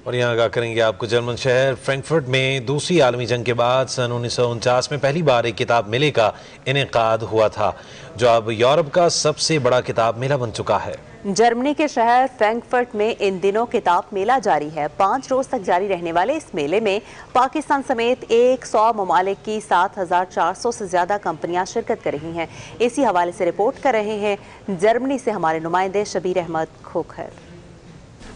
اور یہاں آگاہ کریں گے آپ کو جرمن شہر فرینکفرٹ میں دوسری عالمی جنگ کے بعد سن 1949 میں پہلی بار ایک کتاب میلے کا انعقاد ہوا تھا جو اب یورپ کا سب سے بڑا کتاب میلہ بن چکا ہے۔ جرمنی کے شہر فرینکفرٹ میں ان دنوں کتاب میلہ جاری ہے۔ 5 روز تک جاری رہنے والے اس میلے میں پاکستان سمیت 100 ممالک کی 7400 سے زیادہ کمپنیاں شرکت کر رہی ہیں۔ اسی حوالے سے رپورٹ کر رہے ہیں جرمنی سے ہمارے نمائندے شبیر احمد کھوکھر۔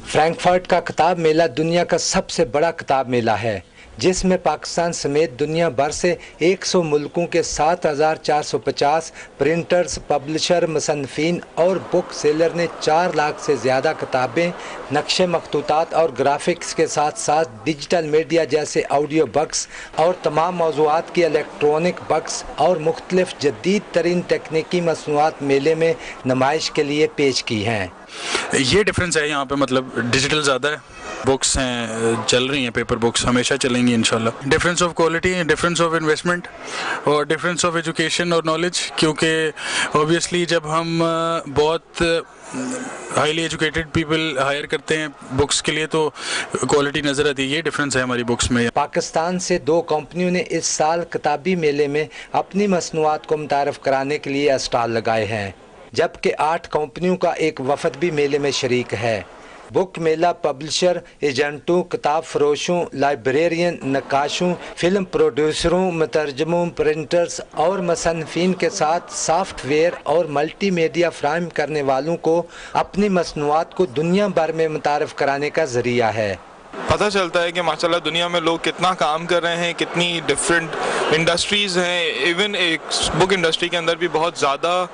فرینکفرٹ کا کتاب میلہ دنیا کا سب سے بڑا کتاب میلہ ہے، جس میں پاکستان سمیت دنیا بھر سے 100 ملکوں کے 7450 پرنٹرز، پبلشر، مصنفین اور بک سیلر نے 4 لاکھ سے زیادہ کتابیں نقشے مخطوطات اور گرافکس کے ساتھ ساتھ ڈیجیٹل میڈیا جیسے آڈیو بکس اور تمام موضوعات کی الیکٹرونک بکس اور مختلف جدید ترین تکنیکی مصنوعات میلے میں نمائش کے لیے پیش کی ہیں۔ یہ ڈیفرنس ہے یہاں پہ، مطلب ڈیجیٹل زیادہ ہے، بکس ہیں چل رہی ہیں، پیپر بکس ہمیشہ چلیں گی انشاءاللہ۔ Difference of quality, difference of investment اور ڈیفرنس آف ایجوکیشن اور نالج، کیونکہ اوبیسلی جب ہم بہت ہائیلی ایجوکیٹڈ پیپل ہائر کرتے ہیں بکس کے لیے تو کوالٹی نظر آتی ہے۔ یہ ڈیفرنس ہے ہماری بکس میں۔ پاکستان سے 2 کمپنیوں نے اس سال کتابی میلے میں اپنی مصنوعات کو متعارف کرانے کے لیے اسٹال لگائے ہیں، جبکہ 8 کمپنیوں کا ایک وفد بھی میلے میں شریک ہے۔ بک میلہ پبلشر، ایجنٹوں، کتاب فروشوں، لائبریرین، نقاشوں، فلم پروڈیوسروں، مترجموں، پرنٹرز اور مصنفین کے ساتھ سافٹ ویئر اور ملٹی میڈیا فراہم کرنے والوں کو اپنی مصنوعات کو دنیا بھر میں متعارف کرانے کا ذریعہ ہے۔ پتہ چلتا ہے کہ ماشاءاللہ دنیا میں لوگ کتنا کام کر رہے ہیں، کتنی ڈفرینٹ انڈسٹریز ہیں، ایون ایک بک انڈسٹری کے اندر بھی بہت زیادہ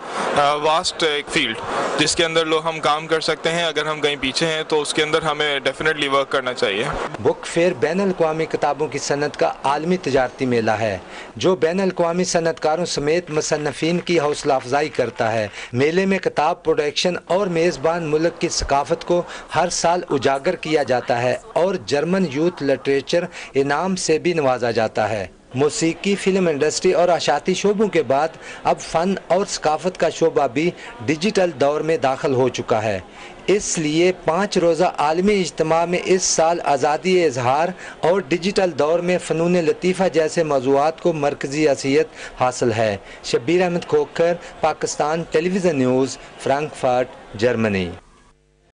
واسٹ ایک فیلڈ جس کے اندر لوگ ہم کام کر سکتے ہیں۔ اگر ہم کہیں پیچھے ہیں تو اس کے اندر ہمیں ڈیفینیٹلی ورک کرنا چاہیے۔ بک فیئر بین الاقوامی کتابوں کی صنعت کا عالمی تجارتی میلہ ہے جو بین الاقوامی صنعت کاروں سمیت مصنفین کی حوصلہ افزائی کرتا ہے۔ میلے میں کتاب پروڈکشن اور میزبان ملک کی ثقافت کو ہر سال اجاگر کیا جاتا ہے اور جرمن یوتھ لٹریچر انعام سے بھی نوازا جاتا ہے۔ موسیقی، فلم انڈسٹری اور اشاعتی شعبوں کے بعد اب فن اور ثقافت کا شعبہ بھی ڈیجیٹل دور میں داخل ہو چکا ہے۔ اس لیے 5 روزہ عالمی اجتماع میں اس سال آزادی اظہار اور ڈیجیٹل دور میں فنون لطیفہ جیسے موضوعات کو مرکزی حیثیت حاصل ہے۔ شبیر احمد کھوکھر، پاکستان ٹیلی ویژن نیوز، فرینکفرٹ، جرمنی۔